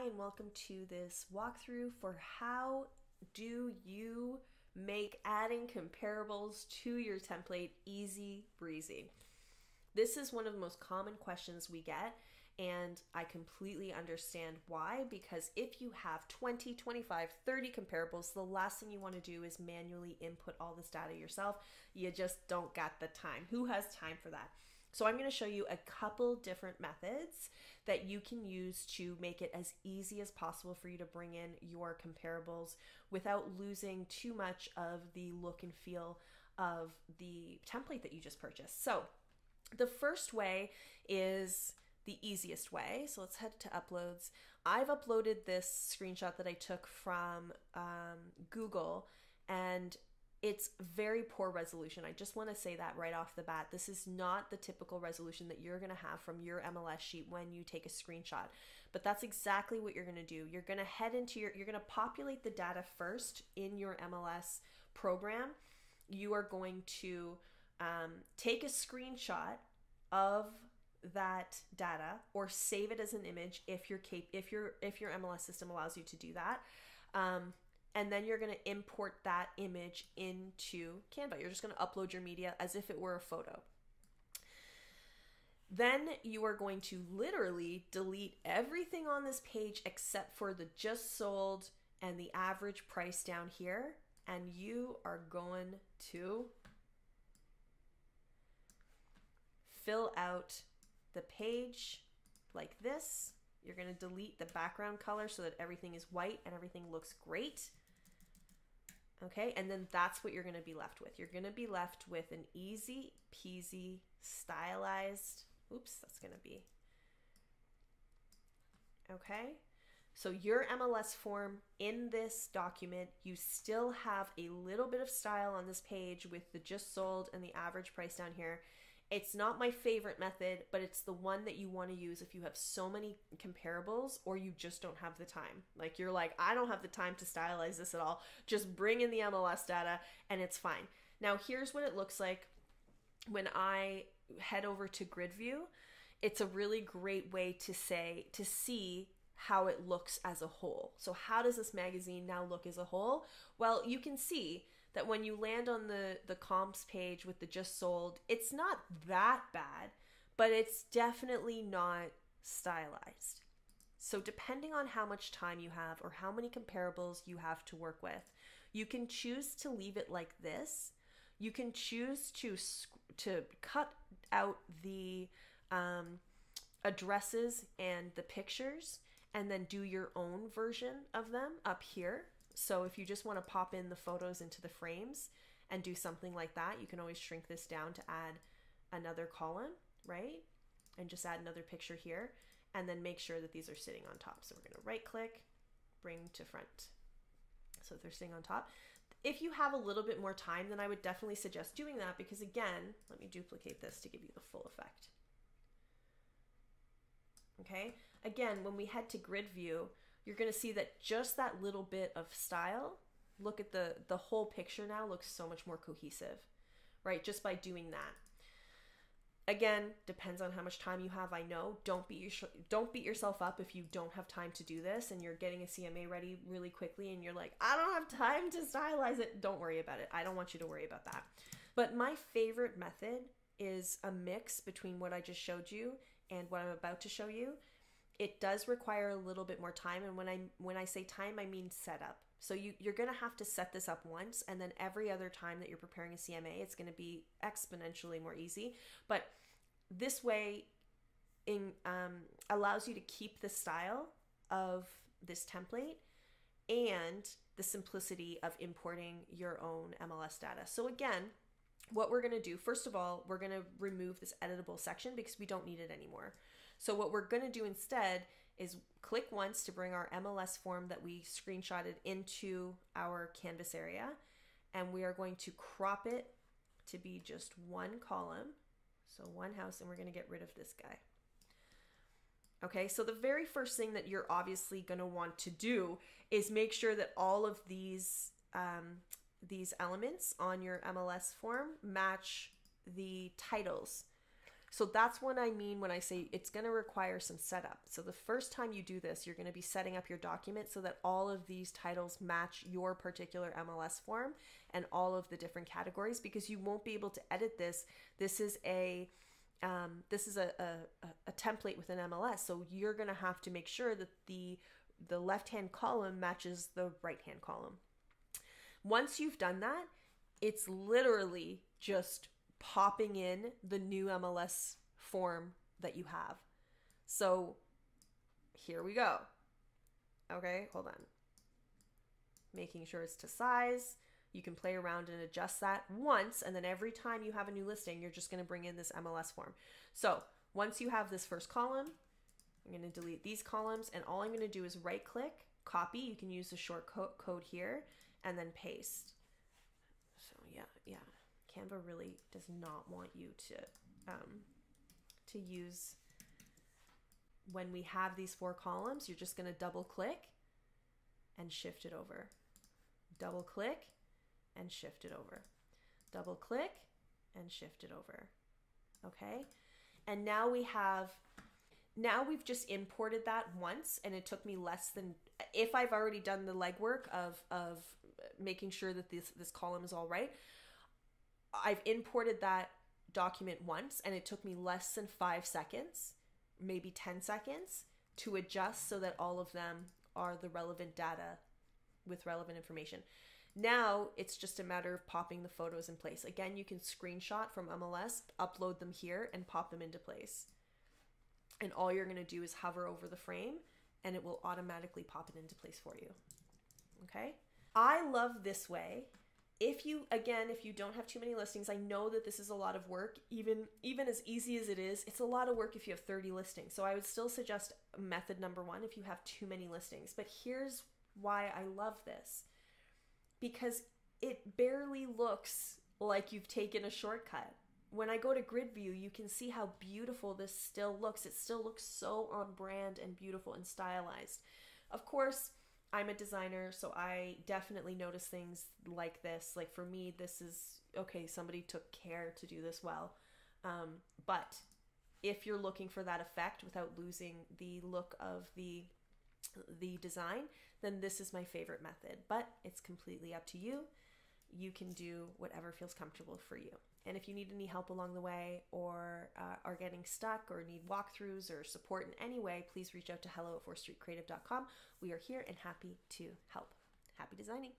and welcome to this walkthrough for how do you make adding comparables to your template easy breezy. This is one of the most common questions we get, and I completely understand why, because if you have 20, 25, 30 comparables, the last thing you want to do is manually input all this data yourself. You just don't got the time. Who has time for that? So I'm going to show you a couple different methods that you can use to make it as easy as possible for you to bring in your comparables without losing too much of the look and feel of the template that you just purchased. So the first way is the easiest way. So let's head to uploads. I've uploaded this screenshot that I took from Google, and it's very poor resolution. I just want to say that right off the bat. This is not the typical resolution that you're going to have from your MLS sheet when you take a screenshot. But that's exactly what you're going to do. You're going to head into you're going to populate the data first in your MLS program. You are going to take a screenshot of that data or save it as an image if your MLS system allows you to do that. And then you're going to import that image into Canva. You're just going to upload your media as if it were a photo. Then you are going to literally delete everything on this page except for the just sold and the average price down here. And you are going to fill out the page like this. You're going to delete the background color so that everything is white and everything looks great. Okay, and then that's what you're going to be left with. You're going to be left with an easy peasy stylized, that's going to be, okay? So your MLS form in this document, you still have a little bit of style on this page with the just sold and the average price down here. It's not my favorite method, but it's the one that you want to use if you have so many comparables or you just don't have the time. Like you're like, I don't have the time to stylize this at all. Just bring in the MLS data and it's fine. Now here's what it looks like when I head over to Grid View. It's a really great way to see how it looks as a whole. So how does this magazine now look as a whole? Well, you can see that when you land on the comps page with the just sold, it's not that bad, but it's definitely not stylized. So depending on how much time you have or how many comparables you have to work with, you can choose to leave it like this. You can choose to cut out the addresses and the pictures and then do your own version of them up here. So if you just want to pop in the photos into the frames and do something like that, you can always shrink this down to add another column, right? And just add another picture here and then make sure that these are sitting on top. So we're going to right click, bring to front. So if they're sitting on top. If you have a little bit more time, then I would definitely suggest doing that because again, let me duplicate this to give you the full effect. Okay, again, when we head to Grid View, you're going to see that just that little bit of style, look at the whole picture now looks so much more cohesive, right? Just by doing that. Again, depends on how much time you have. I know, don't beat yourself up if you don't have time to do this and you're getting a CMA ready really quickly and you're like, I don't have time to stylize it. Don't worry about it. I don't want you to worry about that. But my favorite method is a mix between what I just showed you and what I'm about to show you. It does require a little bit more time, and when I say time, I mean setup. So you're going to have to set this up once, and then every other time that you're preparing a CMA, it's going to be exponentially more easy. But this way allows you to keep the style of this template and the simplicity of importing your own MLS data. So again, what we're going to do, first of all, we're going to remove this editable section because we don't need it anymore. So what we're going to do instead is click once to bring our MLS form that we screenshotted into our canvas area. And we are going to crop it to be just one column. So one house, and we're going to get rid of this guy. Okay, so the very first thing that you're obviously going to want to do is make sure that all of these elements on your MLS form match the titles So that's what I mean when I say it's going to require some setup. So the first time you do this, you're going to be setting up your document so that all of these titles match your particular MLS form and all of the different categories, because you won't be able to edit this. This is a template with an MLS. So you're going to have to make sure that the left-hand column matches the right-hand column. Once you've done that, it's literally just popping in the new MLS form that you have. So here we go. Okay, hold on. Making sure it's to size. You can play around and adjust that once, and then every time you have a new listing, you're just going to bring in this MLS form. So once you have this first column, I'm going to delete these columns, and all I'm going to do is right click, copy. You can use the short code here, and then paste. So yeah. Canva really does not want you to use, when we have these 4 columns, you're just going to double click and shift it over. Double click and shift it over. Double click and shift it over. Okay? And now we've just imported that once, and it took me less than, if I've already done the legwork of making sure that this column is all right, I've imported that document once, and it took me less than 5 seconds, maybe 10 seconds, to adjust so that all of them are the relevant data with relevant information. Now it's just a matter of popping the photos in place. Again, you can screenshot from MLS, upload them here, and pop them into place. And all you're going to do is hover over the frame, and it will automatically pop it into place for you. Okay? I love this way. If you don't have too many listings, I know that this is a lot of work. Even as easy as it is, it's a lot of work if you have 30 listings. So I would still suggest method number 1 if you have too many listings. But here's why I love this. Because it barely looks like you've taken a shortcut. When I go to grid view, you can see how beautiful this still looks. It still looks so on brand and beautiful and stylized. Of course, I'm a designer, so I definitely notice things like this. Like for me, this is, okay, somebody took care to do this well. But if you're looking for that effect without losing the look of the design, then this is my favorite method. But it's completely up to you. You can do whatever feels comfortable for you. And if you need any help along the way, or are getting stuck, or need walkthroughs or support in any way, please reach out to hello@4thstreetcreative.com. We are here and happy to help. Happy designing.